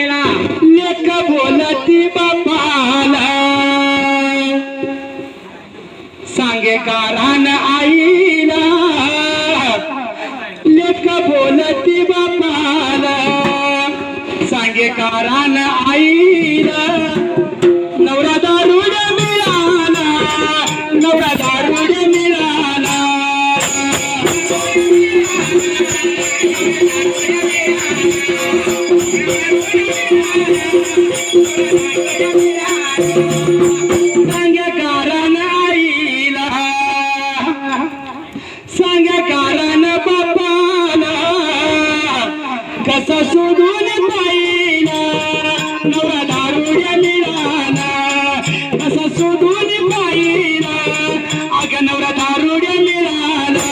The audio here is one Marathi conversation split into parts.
वेळेला लेक बोलती बापाला सांगे कारण आईला लेक बोलती बापाला सांगे कारण आईला नवरा दारुड मिळाला नवरा दारुड मिळाला सांगे कारण आईला सांगे कारण बापाला कसा सोडून पाहिला नवरा दारुड मिळाला कसा सोडून पाहिला अग नवरा दारुड मिळाला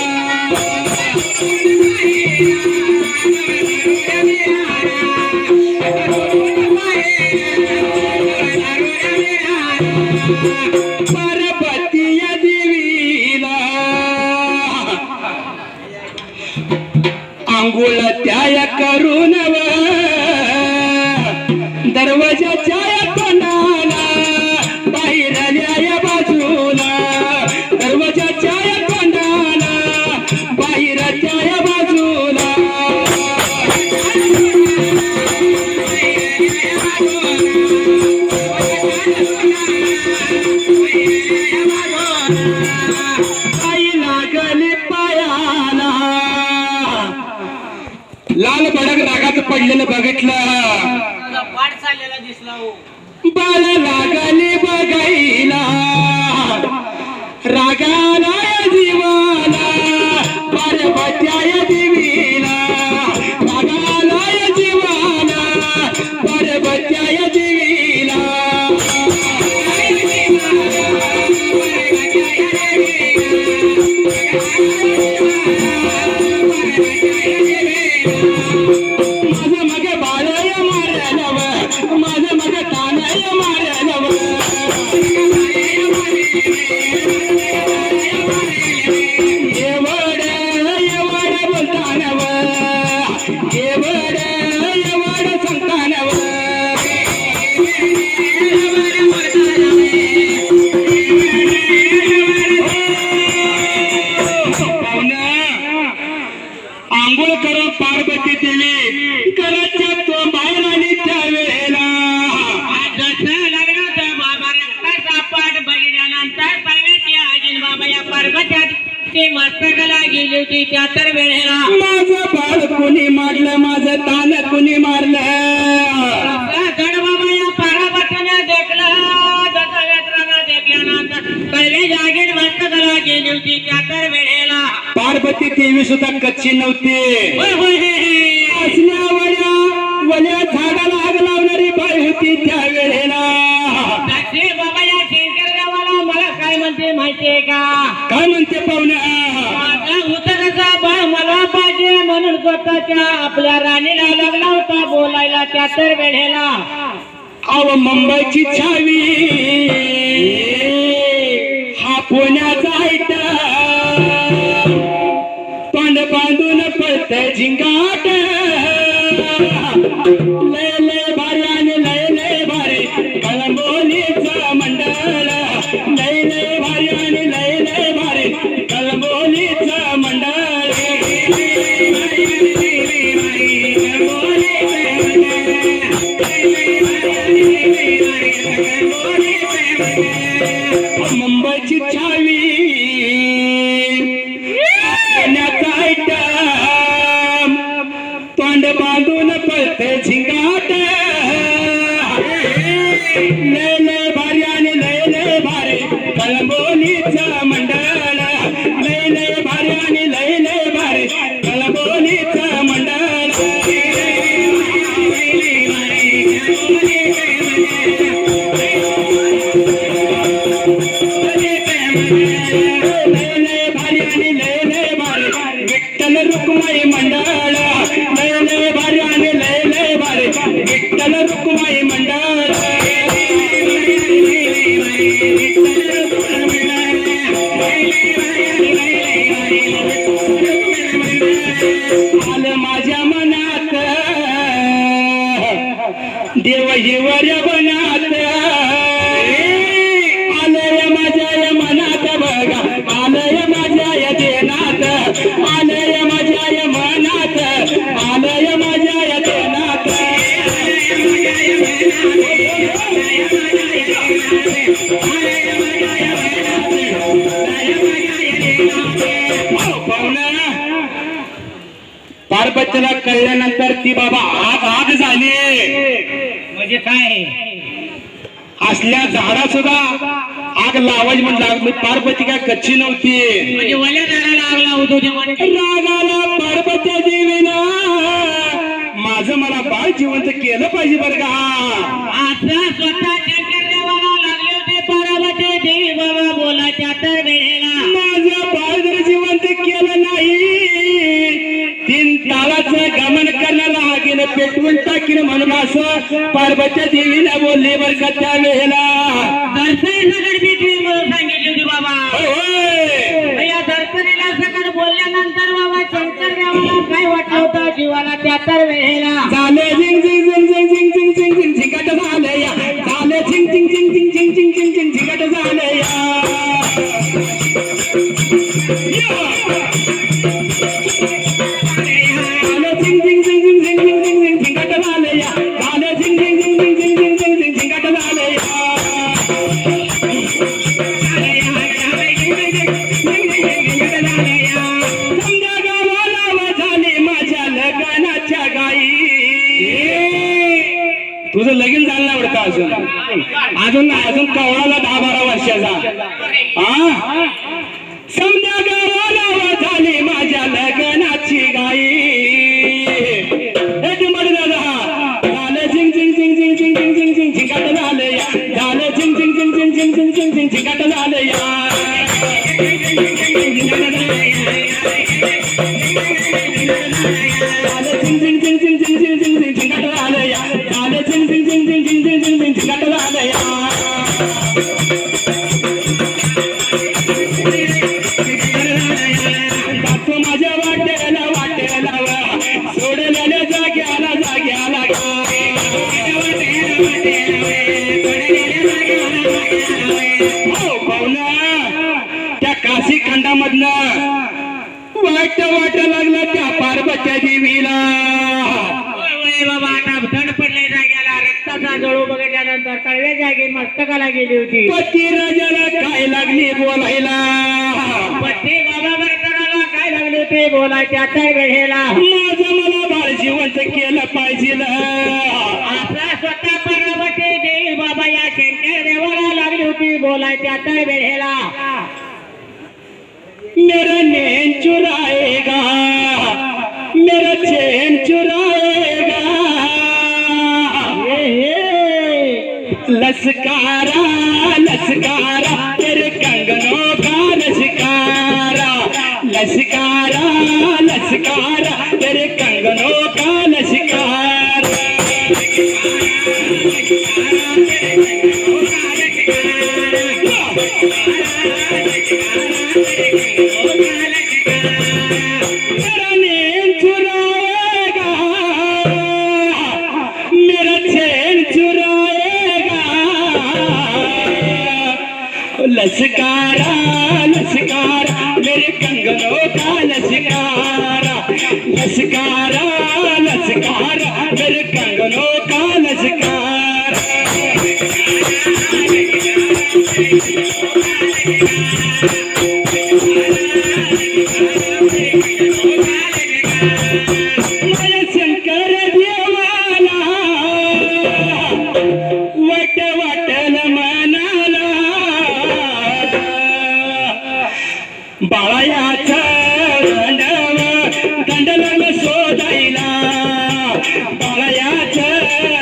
पार्वती देवीला आंघोळ त्या करून दरवाजाच्या तोंडाला बाहेरल्या बाजूला दरवाजाच्या तोंडाला बाहेरच्या बाजूला आई लागली पायाला लाल भडक रागात पडलेलं बघितलं पाठ चाललेला दिसला हो बाळ लागली बघायला रागाला जीवाला पार्वत्या देवीला रागाला जीवाला पार्वत्या देवीला माझं मग बाळय मारलव माझं मग तानय मारलव एवढ एवढ बोलतानव एवढ एवढ सांगतानव आंघोळ करून पार्वती देवी घराच्या तो बाहेर आली त्यावेळेला जसं लग्नाचं बाबा रक्ताचा पाठ बघितल्यानंतर पार्वती आजीन बाबा या पार्वत्या ते मस्तकाला गेली होती त्या तर वेळेला माझं बाळ कोणी मारलं माझं तान कोणी मारलं गड बाबा या पार्वतीने देखलं जसं वेत्रानं देखल्यानंतर पहिले जागीर मस्तकाला गेली होती त्या तर वेळेला पार्वती देवी सुद्धा कच्ची नव्हती असल्या वल्या झाडाला आग लावणारी बाई होती त्यावेळेला बाबा या शंकर देवाला मला काय म्हणते माहितीये का काय म्हणते पाहुण्या माझा उतराचा बाळ मला पाहिजे म्हणून स्वतःच्या आपल्या राणीला लागला होता बोलायला त्या तर वेळेला अव मुंबईची छावी हा पुण्याचा तोंड बांधून पळत झिंगाट लय लय भारी आणि लय लय भारी कळंबोलीचं मंडळ लय लय भारी आणि लय लय भारी कळंबोलीचं मंडळ मुंबईची छावी तोंड बांधून पळते झिंगाट लय लय भारी आणि लय लय भारी कळंबोलीचं मंडळ लय लय भारी आणि लय लय भारी कळंबोलीचं मंडळ लय लय भारी आणि लय लय भारी विठ्ठल रुक्माई मंडळ लय लय भारी आणि लय लय भारी विठ्ठल रुक्माई मंडळ आलं माझ्या मनात देव हिवऱ्या बनात आलय माझ्या मनात बघा आलय माझ्या देनात आलय माझ्या मनात आलय माझ्या देनात पार्वतीला कळल्यानंतर ती बाबा आग झाली. म्हणजे काय असल्या झाडा सुद्धा आग लावायची म्हणजे लागली. पार्वती काय कच्ची नव्हती. म्हणजे वल्या झाडाला आग लावतो तेव्हा रागाला पार्वत्या देवीना माझं मला बाळ जिवंत केलं पाहिजे बरं का. आता स्वतः शंकर देवाला लागले होते पार्वती देवी बाबा बोलायच्या तर वेळेला माझं बाळ जर जिवंत केलं नाही 3 तालाचं गमन करण्याला आगीनं पेटवून टाकीन म्हणून असं पार्वत्या देवीला बोलले बरं का त्या वेळेला. दर्शन सगळं भेटली म्हणून सांगितली होती बाबा. होय या दर्शनीला सगळं बोलल्यानंतर बाबा शंकर देवाला काय वाटलं होतं जीवाला त्या तर वेळेला झाले झिंग झिंग झिंग झिंग झिंग झिंग झिंग झिंग झिंगाट झाले या झाले झिंग झिंग झिंग झिंग झिंग झिंग झिंग झिंग झिंगाट झाले या झाले झिंग झिंग झिंग झिंग झिंग झिंग झिंग झिंग झिंगाट झाले या झाले झिंग झिंग झिंग झिंग झिंग झिंग झिंग झिंग झिंगाट झाले या समजा गावाला झाली माझ्या लग्नाच्या गाई. तुझं लगीन झालं नाही वाटतं अजून अजून अजून कवळाला 10-12 वर्षाचा. हा समजा गावाला झाली माझ्या लग्नाची गाई. झालं झिंग झिंग झिंग झिंग झिंग झिंग झिंग झिंग झिंगाट झालं या झालं झिंग झिंग झिंग झिंग झिंग झिंग झिंग झिंग झिंगाट झालं या झालं झिंग झिंग झिंग झिंग झिंग झिंग झिंग झिंग झिंगाट झालं या झालं झिंग झिंग झिंग झिंग झिंग झिंग झिंग झिंग झिंगाट झालं या जातो माझ्या वाटेला वाटेला सोडलेल्या जाग्याला जाग्याला हो पाहुणा त्या काशी खंडामधनं वाट लागला त्या पार्वत्या देवीला. बाबा आता धड पडले जाग्याला रक्ताचा जळू बघितल्यानंतर कळव्या जागी मस्तकाला गेली होती. पती राजाला काय लागली बोलायला पती बाबा बरकराला काय लागले होते बोलायच्या त्या वेळेला माझं मला बाळ जिवंत केलं पाहिजे. आपला स्वतः पार्वती देवी बाबा या शंकर देवाला लागली होती बोलायच्या त्या वेळेला मेरा नैन चुराएगा मेरा चैन चुराएगा लसकारा लसकारा तेरे कंगनों का लसकारा लसकारा लसकारा तेरे कंगनों का लसकारा मेरा नैन चुराएगा मेरा चैन चुराएगा लसकारा लसकारा मेरे कंगनों का लसकारा लसकारा लसकारा मेरे कंगनों का लसकारा माझ्या शंकर देवाला वाट वाटल मनाला बाळायाचा दंड लागला शोधायला बाळायाचा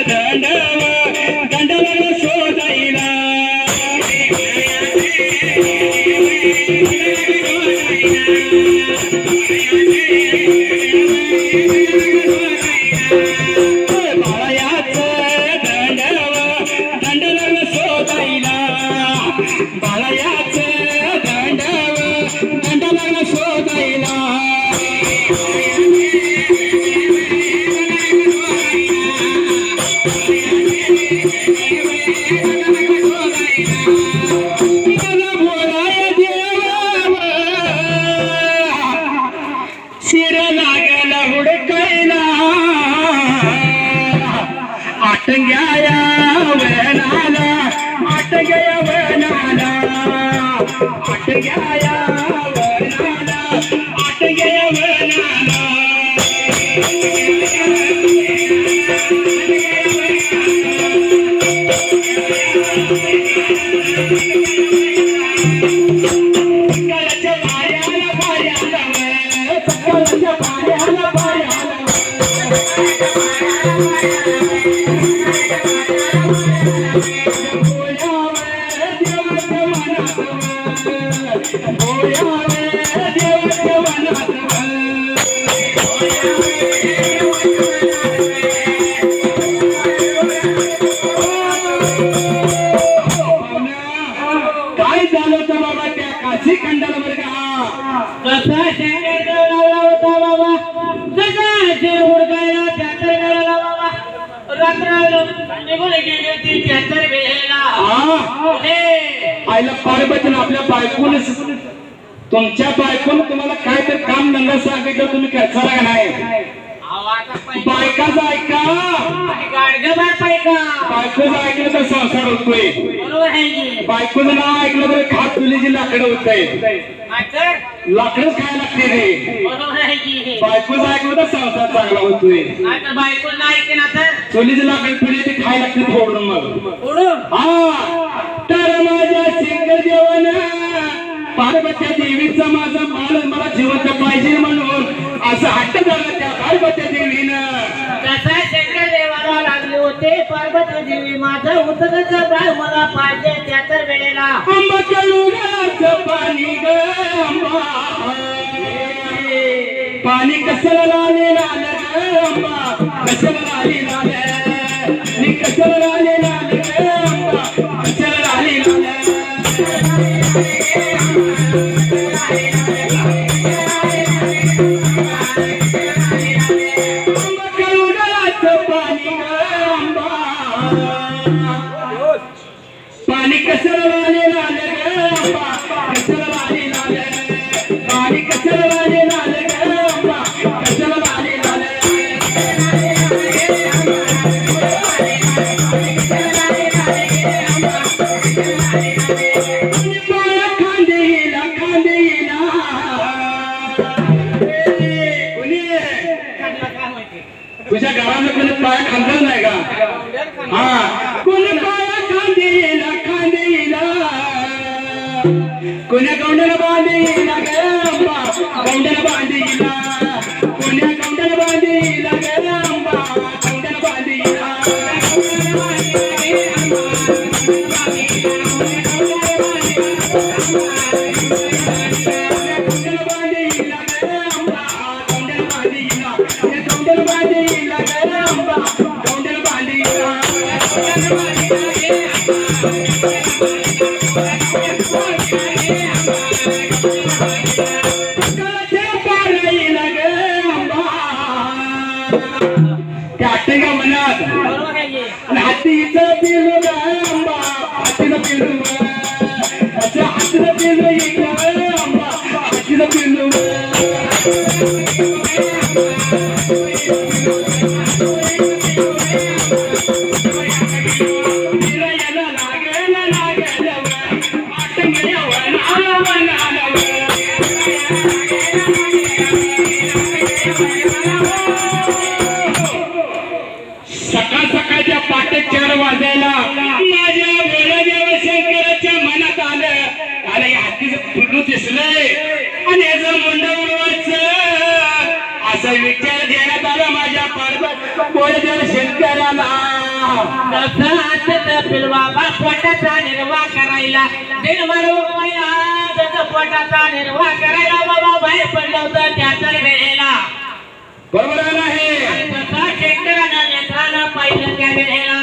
दंड लागला शोधायला आटंग्या वनाला आटंग्या वनाला आटंग्या वनाला आटंग्या वनाला सकाळच्या पायाला पायाला सकाळच्या पायाला पायाला काय झालं होतं बाबा त्या काशी खंडाला बरं का कसा शेंगाचा लावला होता बाबा, जसा शेर हुडकायला त्यातर मिळाला बाबा. रात्र निघून गेली होती त्यातर वेळेला. आईला पारबचन आपल्या बायकोने तुमच्या बायकोने तुम्हाला काय तर काम धंदा सांगितलं तुम्ही करता का नाही? बायकाचं ऐका, बायकोचं ऐकलं तर संसार होतोय, बायकोचं नाव ऐकलं तर खात चुलीची लाकडं होत लाकडच खायला लागते रे. बायकोचं ऐकलं तर संसार चांगला होतोय. चुलीची लाकड पिढी ते खायला लागते फोडून मग. हा तर माझ्या शंकर देवान पार्वत्या देवीचा माझा बाळ मला जिवंत पाहिजे म्हणून असं हट्ट झालं त्या पार्वत्या देवीनं. कसा शंकर देवाला लागले होते पार्वती देवी, माझं उतरचं बाळ मला पाहिजे त्यातर वेळेला. आंबा कडुराचं पाणी ग आंबा, पाणी कसलं लाले लाल ग आंबा, कसलं लाले लाल मी कसलं लाले लाल ग आंबा, कसलं लाले लाल पाणी कसं लाले लाल ग कसं लाले लाल पाणी कसं लाले लाल ग कसं लाले लाल खांदेला खांदेला तुझ्या घरानं कोणी पाय खांदलं नाही का? हा कोणी पाया खांदेला खांदेला कोण्या गौंड्याला बांधीला गंबा गौंड्याला बांधीला कोण्या गौंड्याला बांधीला गंबा गौंड्याला बांधीला हातीचं पिलू आंबा हातीचं पिलू हातीचं पिलू आंबा हातीचं पिलू सकाळ सकाळच्या पाटे 4 वाजायला माझ्या भोळादेव शंकराच्या मनात आलं अरे या हातीचं फुटू दिसलंय आणि याचं मुंड उडवायचं असा विचार देण्यात आला माझ्या भोळादेव शंकराला. बाबा पोटाचा निर्वाह करायला दिन पोटाचा निर्वाह करायला बाबा बाहेर पडलं होतं त्यातर वेळेला. बरोबर आहे शेतकऱ्यांना नेत्रानं पाहिलं त्या वेळेला.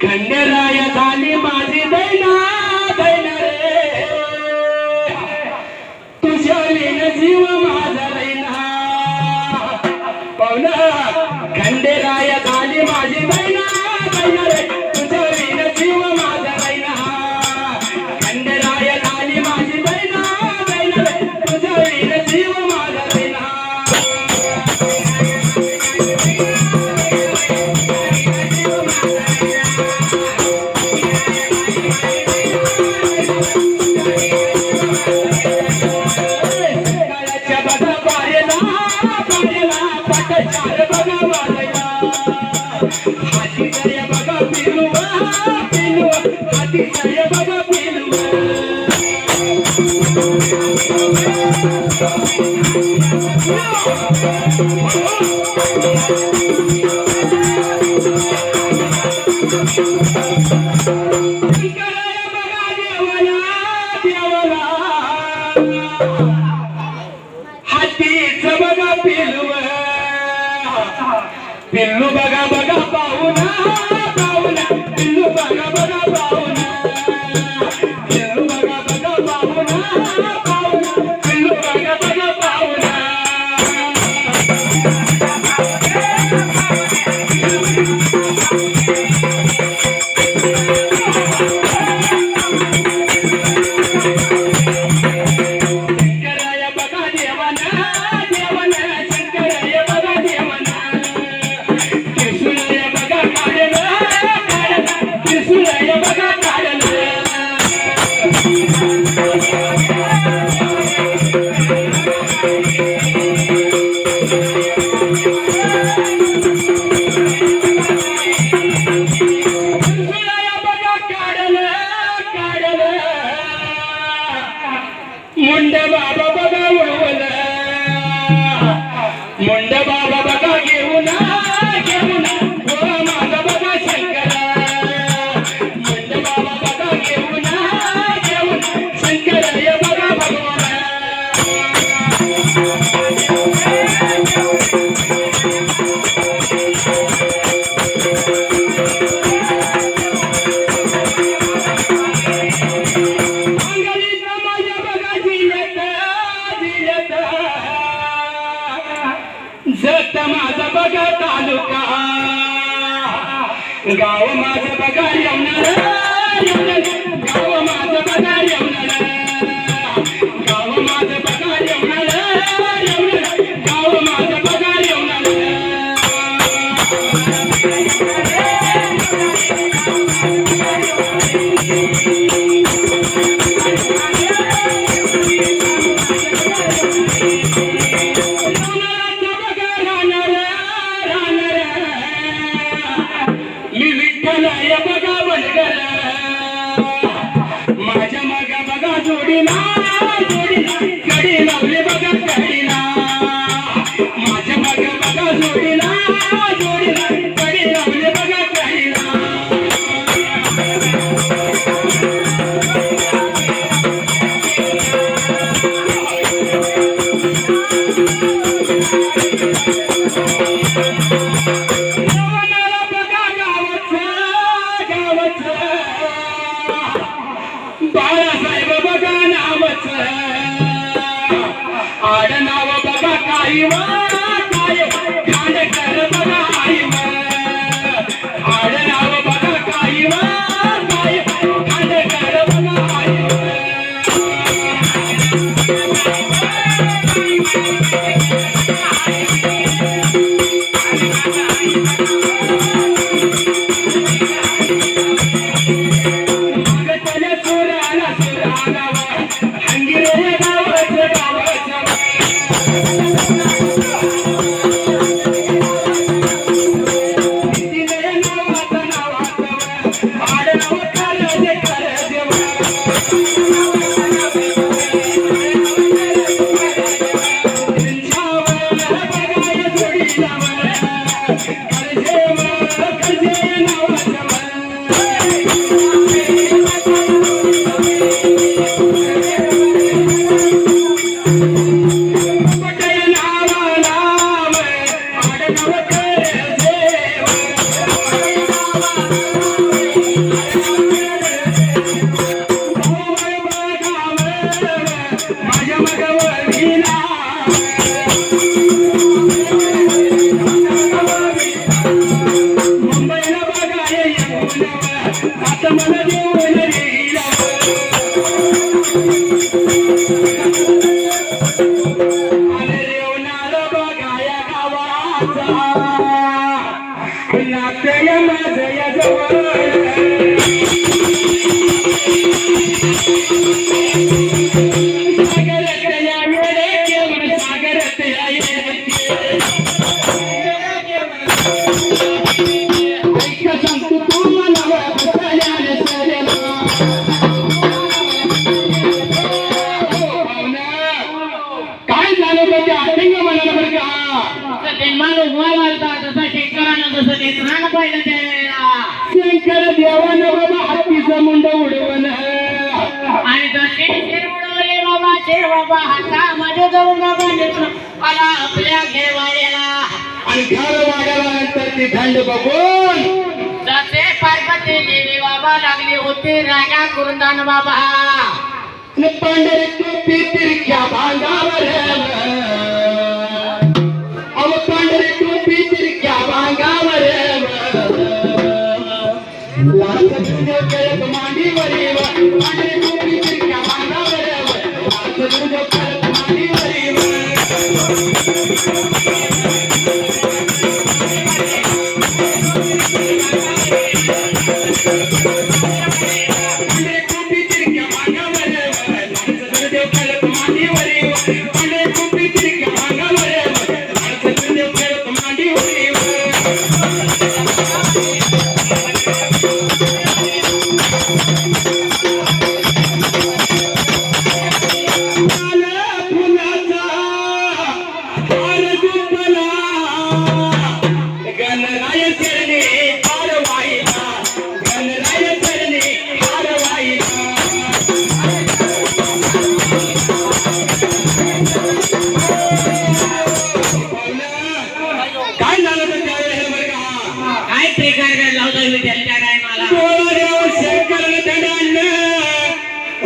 खंडेराय झाली माझी दैना दैना रे तुझ्या विन जीव माझा दैना पाहुणा खंडेराय झाली माझी दैना दैना रे तुझ्या विन जीव माझा दैना खंडेराय झाली माझी दैना दैना रे तुझ्या विन जीव माझा दैना पिलुआ पिलुआ अतिशय बघा पिलुआ हातीचं बघा पिलुआ पिल्लू बघा बघा पाहुणा पाहुणा पिल्लू बघा बघा पाहुणा पिल्लू बघा बघा पाहुणा पाहुणा पिल्लू बघा बघा पाहुणा शंकराया बघा देवाना देवाना शंकराया बघा देवाना त्रिशूळाया बघा काढलं काढलं त्रिशूळाया बघा काढलं त्रिशूळाया बघा काढलं काढलं मुंड बाबा बघा उडवलं मुंड बाबा बघा घेऊन घेऊन हो माझा बघा शंकरा मुंड बाबा बघा घेऊन घेऊन शंकराय बघा भगवान अंगलीचा माझ्या बघा जिल्ह्यात जिल्ह्यात जत माझा बघा तालुका गाव माझं बघा येवणार गाव माझं बघा येवणार गाव माझं बघा येवणार गाव माझं बघा येवणार मी विठ्ठलाय बघा बनगर माझ्या मागा बघा जोडीला जोडीला कडी लावली बघा कडीला माझ्या मागा बघा जोडीला जोडीला कडी लावली बघा कडीला मला बघा गावाचं बाळासाहेब बघा नावाचं आड नाव बघा काही काय खांडेकर बघा आई आड नाव बघा काही काय खांडेकर बघा आई मागतल्या सुराला सुराला हंगिरे गावाचं गावाचं तिने नावाचं नावाचं आडनाव करायचे करायचे बघाय जोडीला कर्जे नावाचं माझ्या मगावर भिला मुंबईला बघाय येऊन आता मला देऊन लिहिला अरे रेवणार बघाय गावाचा नात्य माझं या जवळ सांगतो तू देवानं बाबा हत्तीचं मुंड उडवण आणि जशी शिर उडवले बाबा शिर बाबा हातामध्ये जाऊन बाबा निघून आला आपल्या घेवायला आणि घर वाड्यानंतर ती थंड बघून जसे पार्वती देवी बाबा लागली होती रागा कुरुंदान बाबा पंढरी टोपी तिरक्या भांगावर अव पंढरी टोपी तिरक्या भांगावर मांडीवरी पंढरी टोपी तिरक्या भांगावर मांडीवरी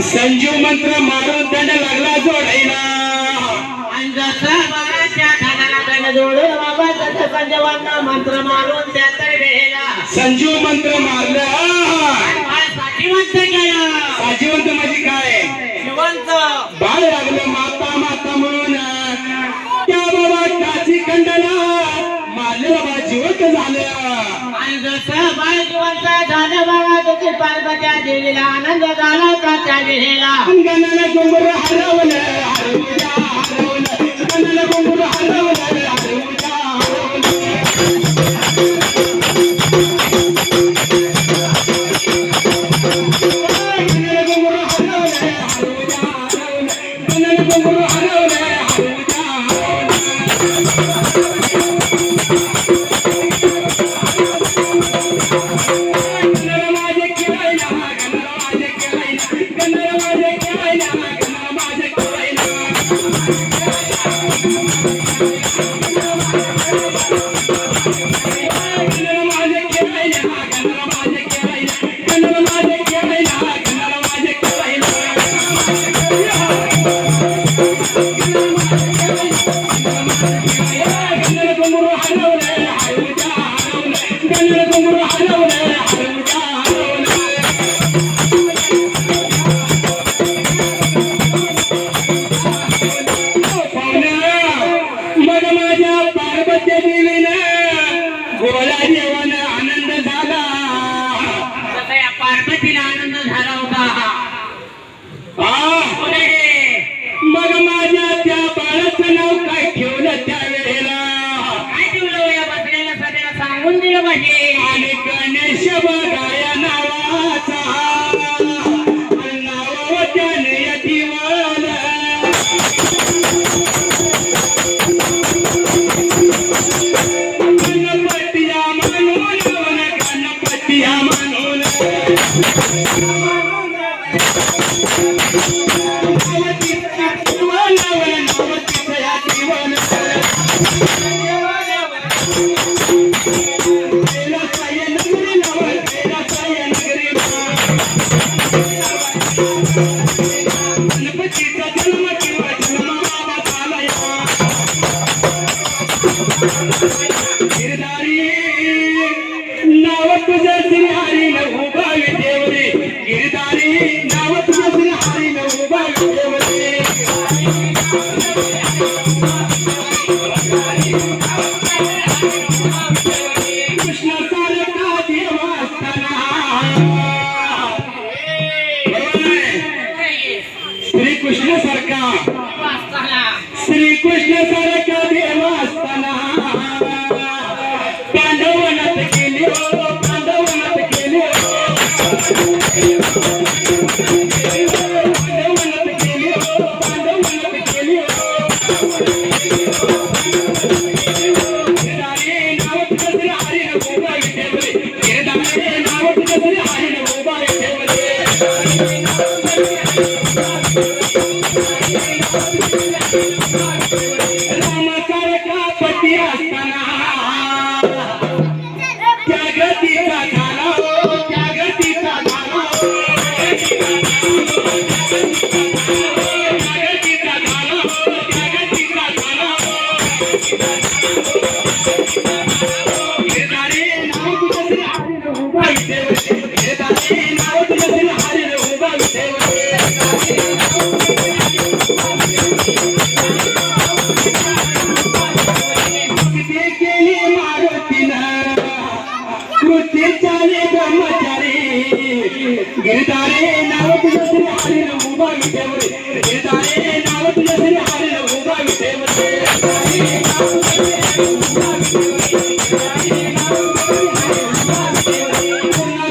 संजीव मंत्र मारून दंड लागला जोडायला आणि जसं बाळाच्या खानाला दंड जोडून बाबा तसं पंचवांना मंत्र मारून त्यातर वेळेला संजीव मंत्र मारलं साठीवंत केलं साजीवंत म्हणजे काय जिवंत बाळ लागलं माता माता म्हणून त्या बाबा काची खंडाला मारलं बाबा जिवंत झालं आणि जसं बाळ जिवंत झालं बाबा तशी पार्वत्या देवीला आनंद झाला त्या वेळेला गणाला डोंगर हरवलं हरवल्या हरवलं गणाला डोंगर हरवलं हरवल्या पार्वतीला आनंद झाला होता मग माझ्या त्या बाळाचं नाव काय ठेवलं त्यावेळेला काय ठेवलं या बसलेल्या सध्याला सांगून दिलं पाहिजे आणि गणेश बघाया नावाचा नाव त्याने यतीवाला गणपतिया म्हणून गणपतिया म्हणून नाव तुझं श्री हरी न उभावी देवरी गिरधारी नाव तुझ्यासाठी हरीण उभा विठेवरे रामासारखा पती असताना त्यागतीचा झाला त्यागतीचा झाला त्यागतीचा झाला त्यागतीचा झाला घेणारे नाव तुझ्यासाठी हरीण उभा विठेवरे घेणारे नाव तुझ्यासाठी हरीण उभा विठेवरे केली मारुतीनं कृती चाले ब्रह्मचारी गिरधारे नाव तुझ्यासाठी हरीण उभा विठेवरे गिरधारे नाव तुझ्यासाठी हरीण उभा विठेवरे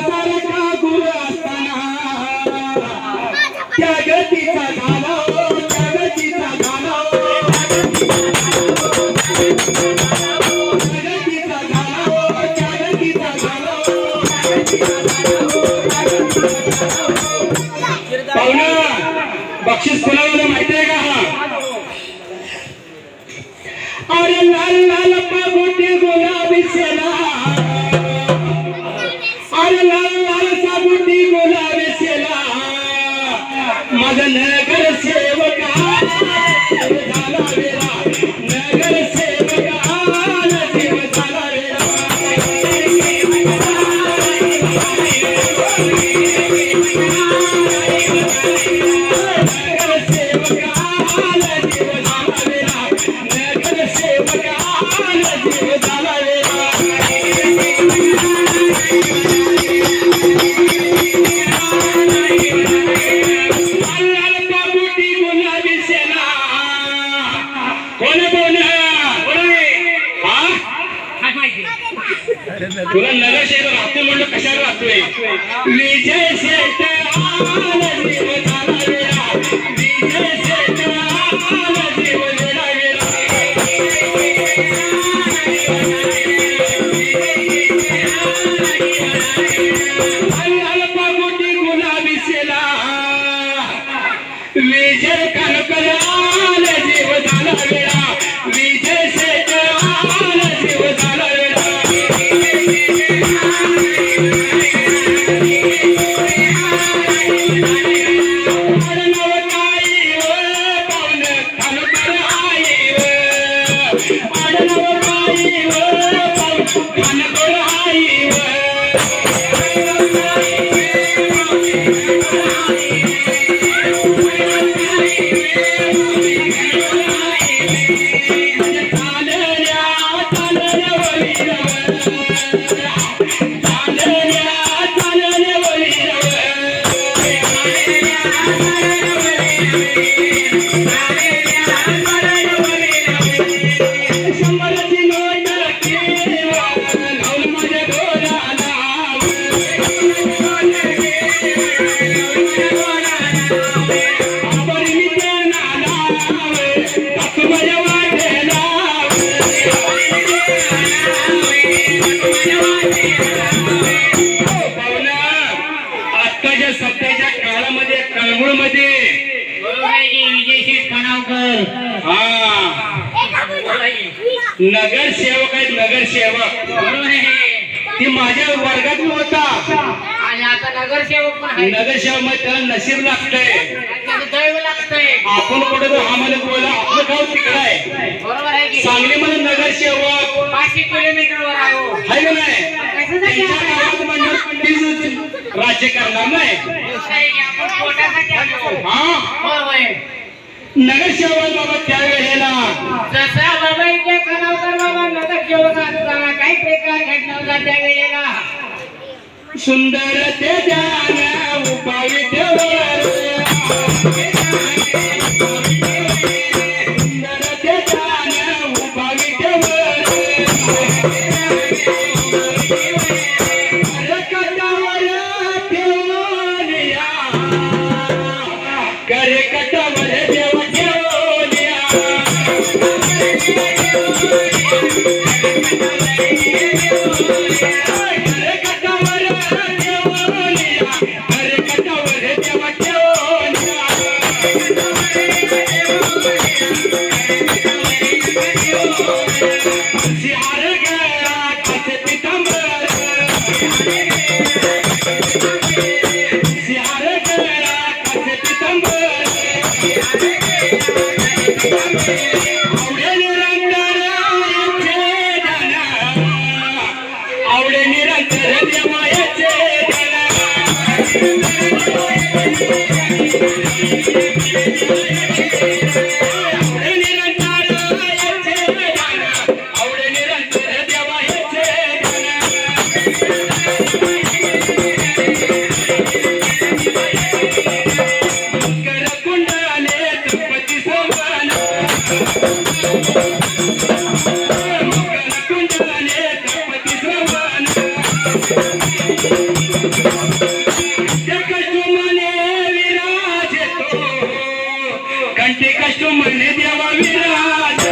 सारखा गुरु असताना त्यागतीचा झाला त्यागतीचा झाला पाहुणा बक्षीस कोणाला माहिती आहे का अरे लाल लाल पागोटी गुलाबी सेला अरे लाल लाल साबुटी गुलाबी सेला माझा नगर सेवका झाला वेळा नगर सेवका जीव झाला वेळा तुला नगर शेत राहतो म्हणलं कशाला राहतोय विजय शेत आला जीव झाला वेळा विजय शेत आला जीव वेळा वेळा लाल पागोटी गुलाबी सेला विजय कनकर आला जीव झाला वेळा विजय शेत आला जीव झाला वेळा सत्तेच्या काळामध्ये कळमूळमध्ये विजयशेठ खानावकर नगरसेवक आहेत नगरसेवक बरोबर आहे ती माझ्या वर्गात होता आणि आता नगरसेवक पण आहे नगरसेवक मध्ये त्याला नशीब लागतंय त्याचं दैव लागतंय आपण कुठे तर आम्हाला बोला आपलं गाव तिकडं आहे बरोबर आहे की सांगलीमध्ये नगरसेवक 500 किलोमीटरवर आहे का नाही त्यांच्या गावात म्हणणार तीच राज्य करणार नाही आपण पोटासाठी आलो हा होय नगरसेवक बाबा त्यावेळेला जसा बाबा इथे खानावकर बाबा नगरसेवक असताना काही प्रकार घडला होता त्यावेळेला सुंदर ते ध्यान उपाय ठेवर सुंदर ते ध्यान उपाय ठेवर कटावर ठेवून या करे कटावर देव ठेवून या करे कटावर ठेवून कंठी कष्ट म्हणे देवा विराज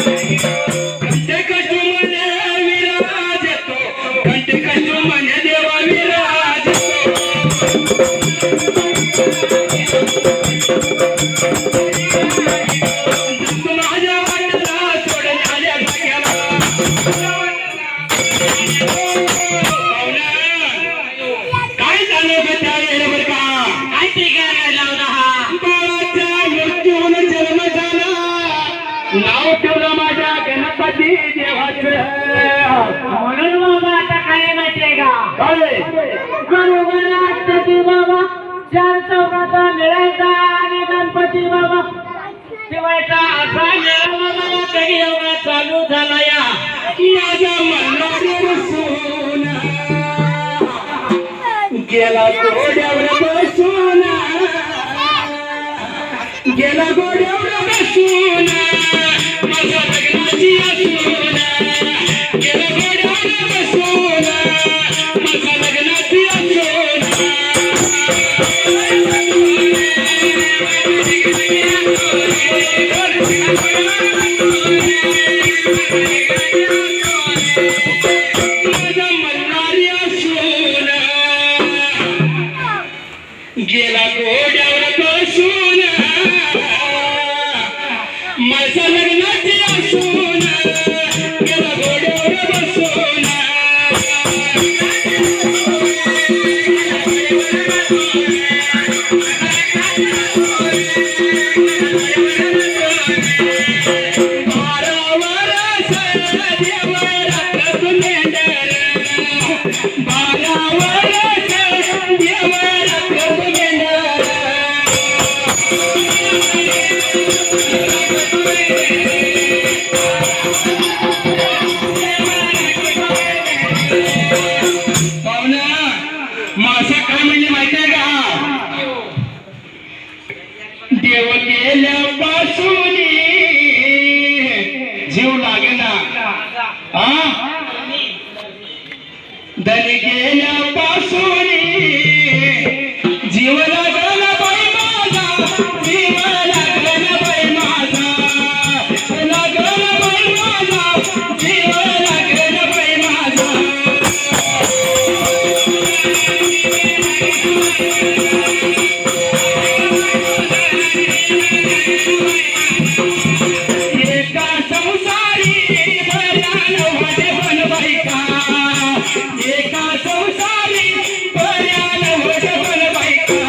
कंठी कष्ट म्हणे विराज कंठी कष्ट म्हणे देवा विराज माझ्या वाटला सोडण्याच्या भाग्याला काय झालं ग त्या वेळेवर का काय ठिकाण लावला हा बाळाच्या मृत्यून जन्म झाला नाव ठेवलं माझ्या गणपती देवाचं म्हणून बाबा आता काय माहितीये का काय बरोबर गणपती बाबा चार चौकाचा मिळायचा आणि गणपती बाबा शिवायचा असा मेळा बाबा कधी एवढा चालू झाला या माझ्या मल्हार बसून गेला घोड्यावर बसून गेला घोड्यावर बसून माझ्या लग्नाची असून गेला घोड्यावर बसून माझ्या लग्नाची असून माझ्या मल्हारी असून गेला घोड्यावर बसून माझ्या लग्नाची असून गेला घोड्यावर बसून मासा काय म्हणजे माहितीये का देव गेल्यापासून जीव लागेना धन गेल्यापासून जीव लागला बाई माझा जीव लागला बाई माझा लागला बाई माझा जीव लागला बाई माझा एका संसारी बऱ्यान वाटे पण बायका एका संसारी बऱ्यान वाटे पण बायका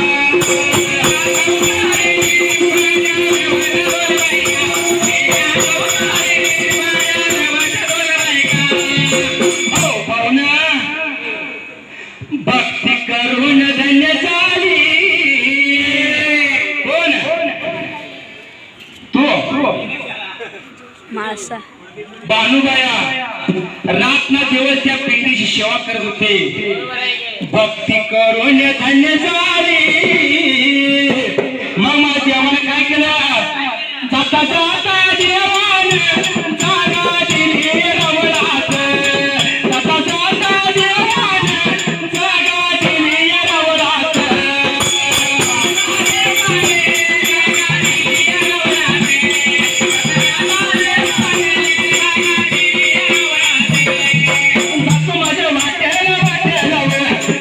हो पाहुणा भक्ती करून धन्य झाली कोण तू मासा बानुबाया रात ना दिवस त्या पिंडीची सेवा करत होते भक्ती करून धन्य झाली मग माझ्या देवानं काय केलं जाता जाता देवान जागा दिली रवळात जाता जाता देवान जागा दिली रवळात माझ्या वाट्याला वाट्याला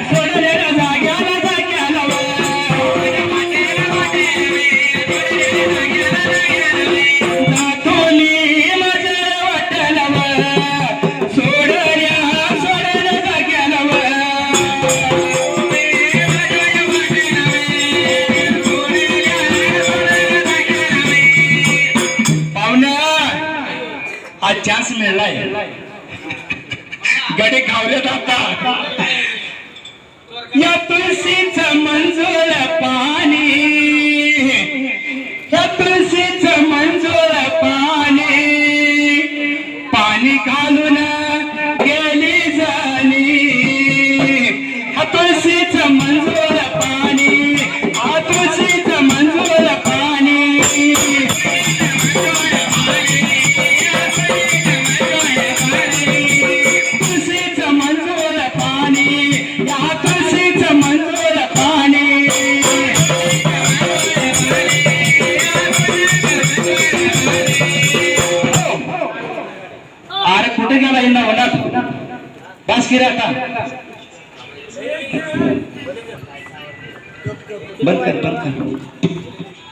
सोडलेल्या जाग्याला जाग्याला दाखवली माझ्या वाट्याला सोडल्या सोडल्या जाग्याला पाहुणा आज चान्स मिळलाय गडे खावल्यात आता या तुळशीचं मंजूळ पाणी या तुळशीचं मंजूळ पाणी पाणी घालून गेली जाणी हा तुळशीचं मंजूळ पाणी हा तुळशीचं मंजूळ पाणी तुळशीचं मंजूळ पाणी या तुळशीचं मंजूळ पाणी अरे कुठे गेला इंदा होणार बस की रे आता बंद कर